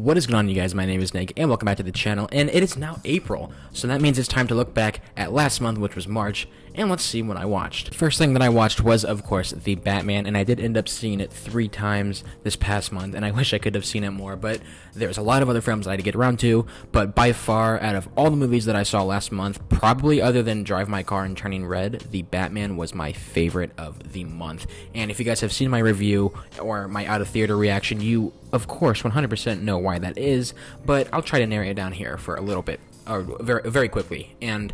What is going on, you guys? My name is Nick, and welcome back to the channel, and it is now April, so that means it's time to look back at last month, which was March, and let's see what I watched. First thing that I watched was, of course, The Batman, and I did end up seeing it 3 times this past month, and I wish I could have seen it more, but there's a lot of other films I had to get around to, but by far, out of all the movies that I saw last month, probably other than Drive My Car and Turning Red, The Batman was my favorite of the month. And if you guys have seen my review, or my out-of-theater reaction, you, of course, 100% know why that is, but I'll try to narrow it down here for a little bit, or very quickly. And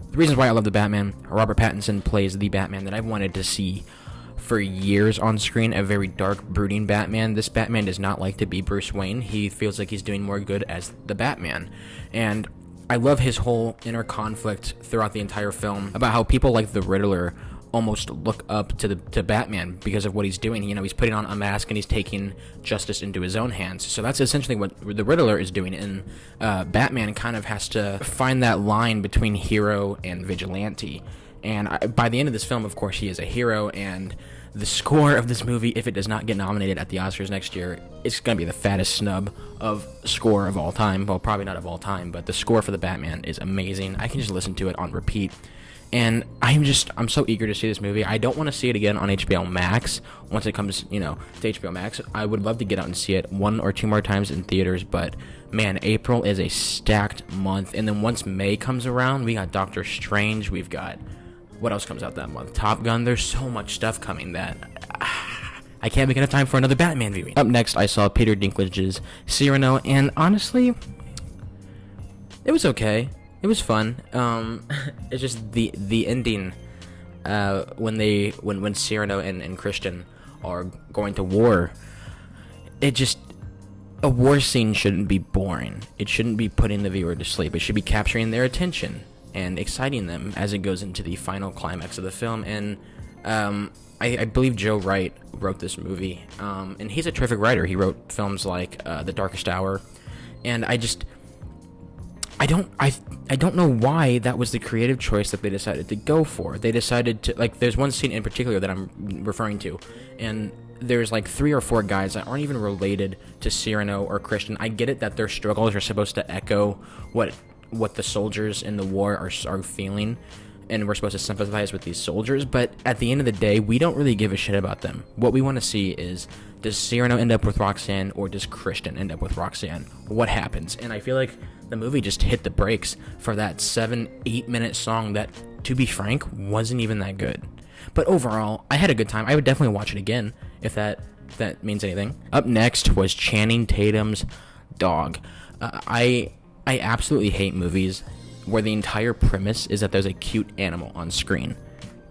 the reasons why I love the Batman: Robert Pattinson plays the Batman that I've wanted to see for years on screen, a very dark, brooding Batman. This Batman does not like to be Bruce Wayne. He feels like he's doing more good as the Batman. And I love his whole inner conflict throughout the entire film about how people like the Riddler almost look up to Batman because of what he's doing. You know, he's putting on a mask and he's taking justice into his own hands. So that's essentially what the Riddler is doing, and Batman kind of has to find that line between hero and vigilante. And by the end of this film, of course, he is a hero, and the score of this movie, if it does not get nominated at the Oscars next year, it's going to be the fattest snub of score of all time. Well, probably not of all time, but the score for the Batman is amazing. I can just listen to it on repeat. And I'm so eager to see this movie. I don't want to see it again on HBO Max once it comes, to HBO Max. I would love to get out and see it 1 or 2 more times in theaters, but man, April is a stacked month. And then once May comes around, we got Doctor Strange, we've got, what else comes out that month? Top Gun. There's so much stuff coming that I can't make enough time for another Batman viewing. Up next, I saw Peter Dinklage's Cyrano, and honestly, it was okay. It was fun. It's just the ending, when Cyrano and Christian are going to war. A war scene shouldn't be boring. It shouldn't be putting the viewer to sleep. It should be capturing their attention and exciting them as it goes into the final climax of the film. And I believe Joe Wright wrote this movie, and he's a terrific writer. He wrote films like The Darkest Hour, and I don't know why that was the creative choice that they decided to go for. They decided to, there's one scene in particular that I'm referring to, and there's 3 or 4 guys that aren't even related to Cyrano or Christian. I get it that their struggles are supposed to echo what the soldiers in the war are feeling, and we're supposed to sympathize with these soldiers, but at the end of the day, we don't really give a shit about them. What we want to see is, does Cyrano end up with Roxanne, or does Christian end up with Roxanne? What happens? And I feel like the movie just hit the brakes for that 7-8 minute song that, to be frank, wasn't even that good. But overall, I had a good time. I would definitely watch it again, if that means anything. Up next was Channing Tatum's Dog. I absolutely hate movies where the entire premise is that there's a cute animal on screen,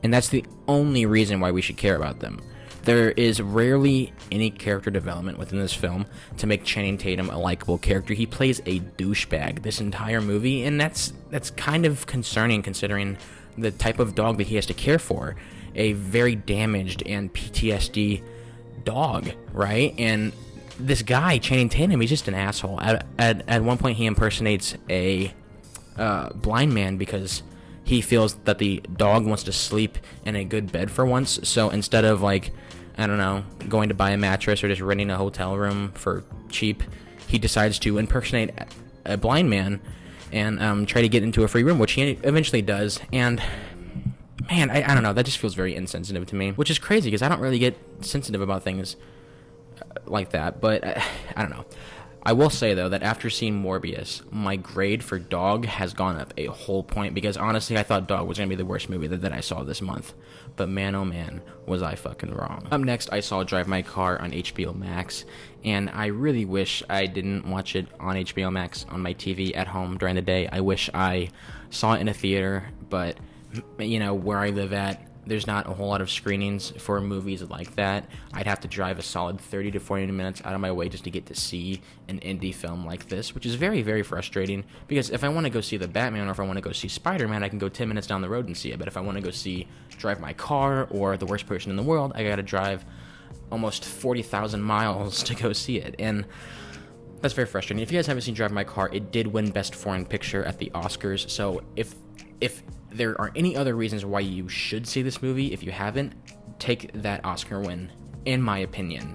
and that's the only reason why we should care about them. There is rarely any character development within this film to make Channing Tatum a likable character. He plays a douchebag this entire movie, and that's kind of concerning considering the type of dog that he has to care for. A very damaged and PTSD dog, right? And this guy, Channing Tatum, he's just an asshole. At one point, he impersonates a blind man because he feels that the dog wants to sleep in a good bed for once. So instead of going to buy a mattress or just renting a hotel room for cheap, he decides to impersonate a blind man and try to get into a free room, which he eventually does. And man, I don't know, that just feels very insensitive to me, which is crazy because I don't really get sensitive about things like that. But I don't know. I will say, though, that after seeing Morbius, my grade for Dog has gone up a whole point, because honestly, I thought Dog was going to be the worst movie that I saw this month. But man, oh man, was I fucking wrong. Up next, I saw Drive My Car on HBO Max, and I really wish I didn't watch it on HBO Max on my TV at home during the day. I wish I saw it in a theater, but, where I live at, there's not a whole lot of screenings for movies like that. I'd have to drive a solid 30 to 40 minutes out of my way just to get to see an indie film like this, which is very, very frustrating, because if I want to go see The Batman or if I want to go see Spider-Man, I can go 10 minutes down the road and see it. But if I want to go see Drive My Car or The Worst Person in the World, I gotta drive almost 40,000 miles to go see it. And that's very frustrating. If you guys haven't seen Drive My Car, it did win Best Foreign Picture at the Oscars. So if there are any other reasons why you should see this movie, if you haven't, take that Oscar win, in my opinion,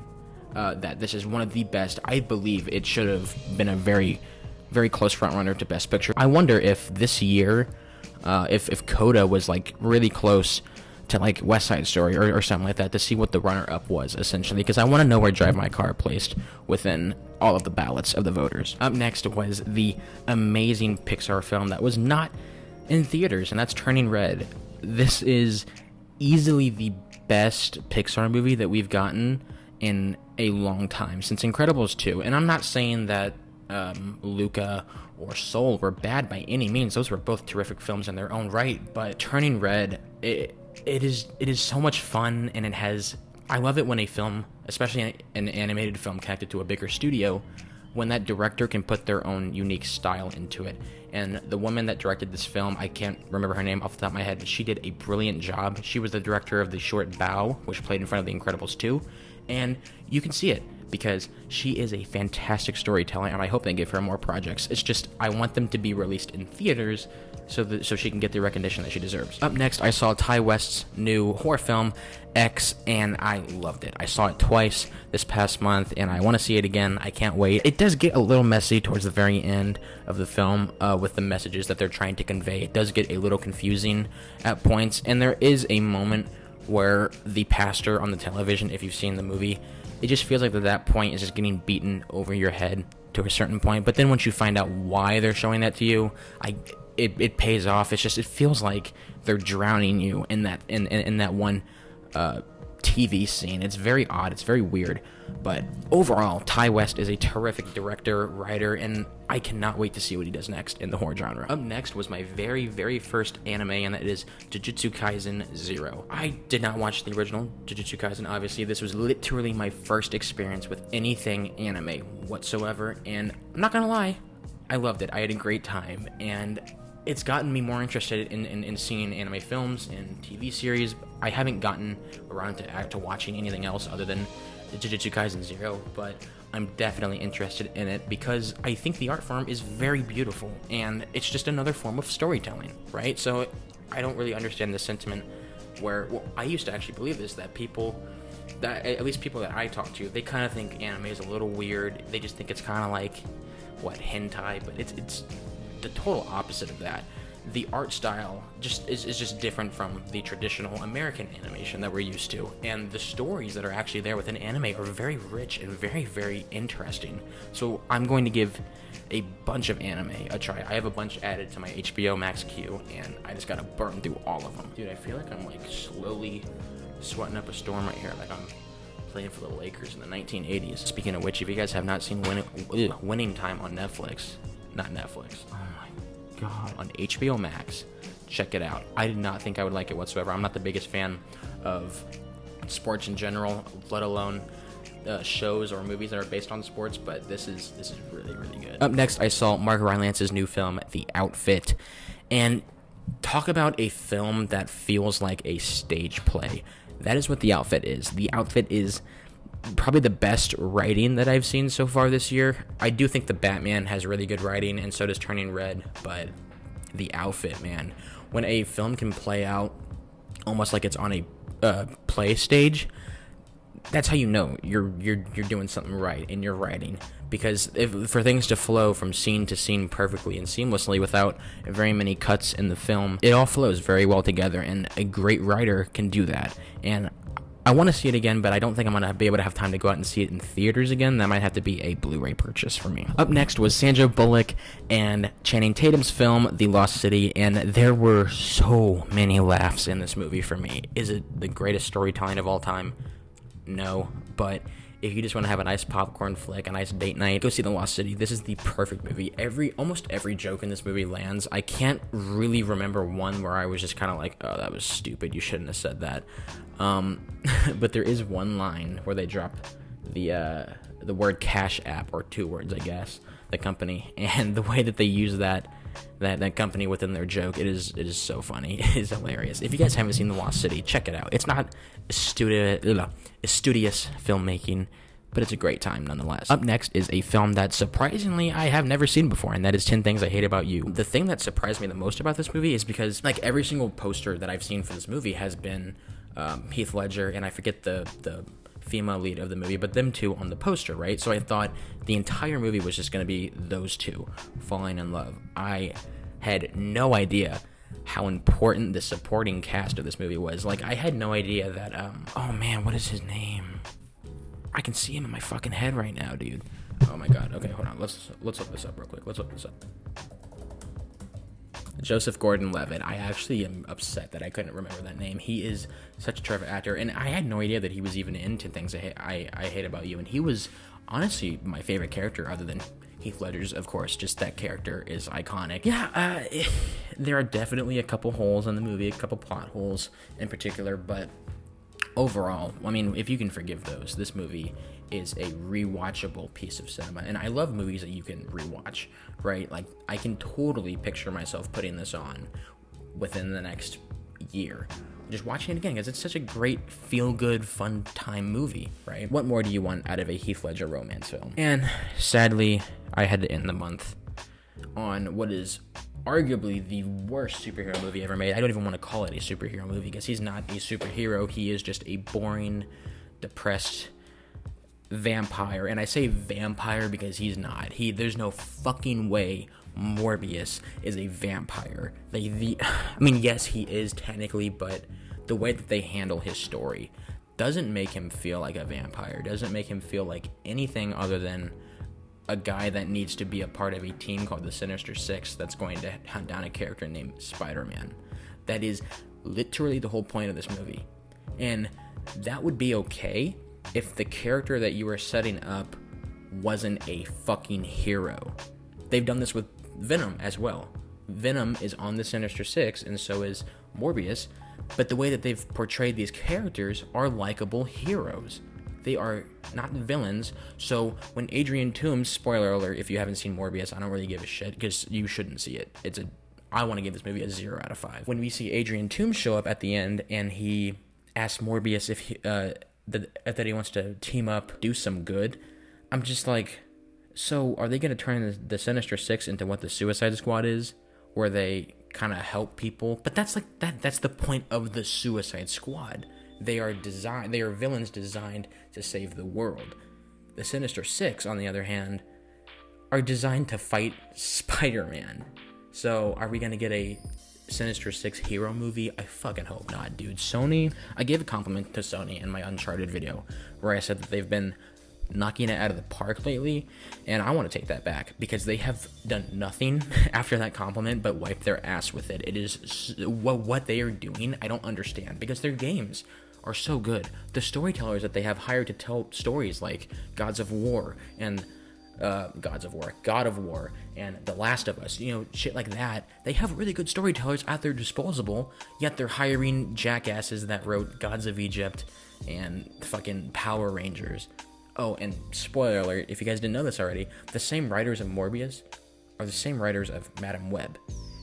that this is one of the best. I believe it should have been a very, very close frontrunner to Best Picture. I wonder if this year, if Coda was like really close to like West Side Story or something like that, to see what the runner-up was, essentially, because I want to know where Drive My Car placed within all of the ballots of the voters. Up next was the amazing Pixar film that was not in theaters, and that's Turning Red. This is easily the best Pixar movie that we've gotten in a long time, since Incredibles 2. And I'm not saying that Luca or Soul were bad by any means. Those were both terrific films in their own right, but Turning Red, it is so much fun, and it has, I love it when a film, especially an animated film connected to a bigger studio, when that director can put their own unique style into it. And the woman that directed this film, I can't remember her name off the top of my head, but she did a brilliant job. She was the director of The Short Bow, which played in front of The Incredibles 2, and you can see it because she is a fantastic storyteller, and I hope they give her more projects. It's just, I want them to be released in theaters so she can get the recognition that she deserves. Up next, I saw Ty West's new horror film, X, and I loved it. I saw it twice this past month, and I want to see it again. I can't wait. It does get a little messy towards the very end of the film with the messages that they're trying to convey. It does get a little confusing at points, and there is a moment where the pastor on the television, if you've seen the movie, it just feels like at that point is just getting beaten over your head to a certain point. But then once you find out why they're showing that to you, it pays off. It's just, it feels like they're drowning you in that one TV scene. It's very odd. It's very weird. But overall, Ty West is a terrific director, writer, and I cannot wait to see what he does next in the horror genre. Up next was my very, very first anime, and that is Jujutsu Kaisen 0. I did not watch the original Jujutsu Kaisen, obviously. This was literally my first experience with anything anime whatsoever, and I'm not gonna lie, I loved it. I had a great time, and it's gotten me more interested in seeing anime films and TV series. I haven't gotten around to watching anything else other than Jujutsu Kaisen 0, but I'm definitely interested in it because I think the art form is very beautiful, and it's just another form of storytelling, right? So I don't really understand the sentiment where, well, I used to actually believe this, that people, that at least people that I talk to, they kind of think anime is a little weird. They just think it's kind of like, what, hentai, but it's the total opposite of that. The art style is just different from the traditional American animation that we're used to, and the stories that are actually there within anime are very rich and very, very interesting. So I'm going to give a bunch of anime a try. I have a bunch added to my HBO Max queue, and I just gotta burn through all of them. Dude, I feel like I'm like slowly sweating up a storm right here, like I'm playing for the Lakers in the 1980s. Speaking of which, if you guys have not seen Winning Time on Netflix, not Netflix, God, on HBO Max, check it out. I did not think I would like it whatsoever. I'm not the biggest fan of sports in general, let alone shows or movies that are based on sports, but this is really, really good. Up next, I saw Mark Rylance's new film, The Outfit, and talk about a film that feels like a stage play. That is what The Outfit is. The Outfit is probably the best writing that I've seen so far this year. I do think The Batman has really good writing, and so does Turning Red, but The Outfit, man. When a film can play out almost like it's on a play stage, that's how you know you're doing something right in your writing. Because for things to flow from scene to scene perfectly and seamlessly without very many cuts in the film, it all flows very well together, and a great writer can do that. And I want to see it again, but I don't think I'm going to be able to have time to go out and see it in theaters again. That might have to be a Blu-ray purchase for me. Up next was Sandra Bullock and Channing Tatum's film, The Lost City, and there were so many laughs in this movie for me. Is it the greatest storytelling of all time? No, but if you just want to have a nice popcorn flick, a nice date night, go see The Lost City. This is the perfect movie. Almost every joke in this movie lands. I can't really remember one where I was just kind of like, oh, that was stupid, you shouldn't have said that. But there is one line where they drop the word Cash App, or two words, I guess, the company, and the way that they use that company within their joke, it is so funny. It is hilarious. If you guys haven't seen The Lost City, check it out. It's not studious filmmaking, but it's a great time nonetheless. Up next is a film that surprisingly I have never seen before, and that is 10 Things I Hate About You. The thing that surprised me the most about this movie is because like every single poster that I've seen for this movie has been Heath Ledger, and I forget the female lead of the movie, but them two on the poster, right? So I thought the entire movie was just going to be those two falling in love. I had no idea how important the supporting cast of this movie was. Like, I had no idea that, oh man, what is his name? I can see him in my fucking head right now, dude. Oh my god. Okay, hold on. Let's look this up real quick. Let's look this up. Joseph Gordon-Levitt. I actually am upset that I couldn't remember that name. He is such a terrific actor, and I had no idea that he was even into Things I Hate About You, and he was honestly my favorite character other than Heath Ledger's, of course. Just that character is iconic. Yeah, there are definitely a couple holes in the movie, a couple plot holes in particular, but overall, I mean, if you can forgive those, this movie is a rewatchable piece of cinema. And I love movies that you can rewatch, right? Like, I can totally picture myself putting this on within the next year, just watching it again, because it's such a great, feel-good, fun time movie, right? What more do you want out of a Heath Ledger romance film? And sadly, I had to end the month on what is arguably the worst superhero movie ever made. I don't even want to call it a superhero movie, because he's not a superhero. He is just a boring, depressed vampire. And I say vampire because he's not. There's no fucking way Morbius is a vampire. I mean, yes, he is technically, but the way that they handle his story doesn't make him feel like a vampire, doesn't make him feel like anything other than a guy that needs to be a part of a team called the Sinister Six that's going to hunt down a character named Spider-Man. That is literally the whole point of this movie. And that would be okay if the character that you were setting up wasn't a fucking hero. They've done this with Venom as well. Venom is on the Sinister Six, and so is Morbius, but the way that they've portrayed these characters are likable heroes. They are not villains. So when Adrian Toomes, spoiler alert, if you haven't seen Morbius, I don't really give a shit, because you shouldn't see it. I want to give this movie a 0 out of 5. When we see Adrian Toomes show up at the end, and he asks Morbius if that he wants to team up, do some good, I'm just like, so are they going to turn the Sinister Six into what the Suicide Squad is, where they kind of help people? But that's the point of the Suicide Squad. They are villains designed to save the world. The Sinister Six, on the other hand, are designed to fight Spider-Man. So are we going to get a Sinister Six hero movie? I fucking hope not, dude. Sony, I gave a compliment to Sony in my Uncharted video, where I said that they've been knocking it out of the park lately, and I want to take that back, because they have done nothing after that compliment but wipe their ass with it. It is what they are doing, I don't understand, because their games are so good. The storytellers that they have hired to tell stories like God of War, and God of War, and The Last of Us, shit like that. They have really good storytellers at their disposal, yet they're hiring jackasses that wrote Gods of Egypt and fucking Power Rangers. Oh, and spoiler alert, if you guys didn't know this already, the same writers of Morbius are the same writers of Madam Web.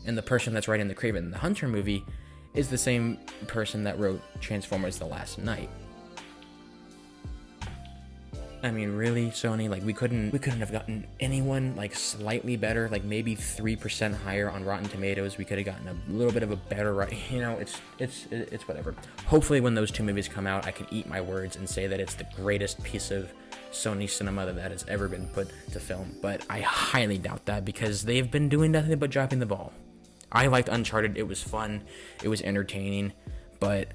And the person that's writing the Kraven the Hunter movie is the same person that wrote Transformers The Last Knight. I mean, really, Sony? Like, we couldn't have gotten anyone, like, slightly better, like, maybe 3% higher on Rotten Tomatoes. We could have gotten a little bit of a better, it's whatever. Hopefully, when those two movies come out, I can eat my words and say that it's the greatest piece of Sony cinema that has ever been put to film. But I highly doubt that, because they've been doing nothing but dropping the ball. I liked Uncharted. It was fun. It was entertaining. But,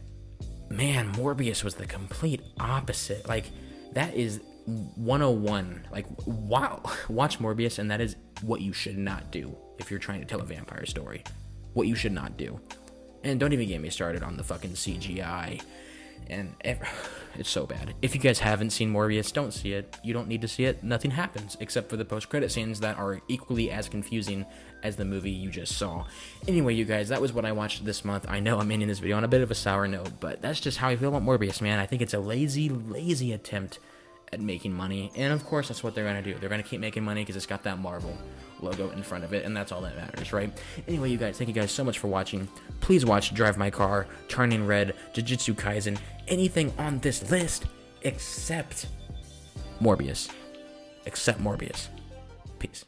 man, Morbius was the complete opposite. Like, that is 101. Like, wow. Watch Morbius, and that is what you should not do if you're trying to tell a vampire story. What you should not do. And don't even get me started on the fucking CGI. And it's so bad. If you guys haven't seen Morbius, don't see it. You don't need to see it. Nothing happens except for the post-credit scenes that are equally as confusing as the movie you just saw. Anyway, you guys, that was what I watched this month. I know I'm ending this video on a bit of a sour note, but that's just how I feel about Morbius, man. I think it's a lazy attempt at making money, and of course that's what they're gonna do. They're gonna keep making money because it's got that Marvel logo in front of it, and that's all that matters, right? Anyway, you guys, thank you guys so much for watching. Please watch Drive My Car, Turning Red, Jujutsu Kaisen, anything on this list except Morbius. Peace.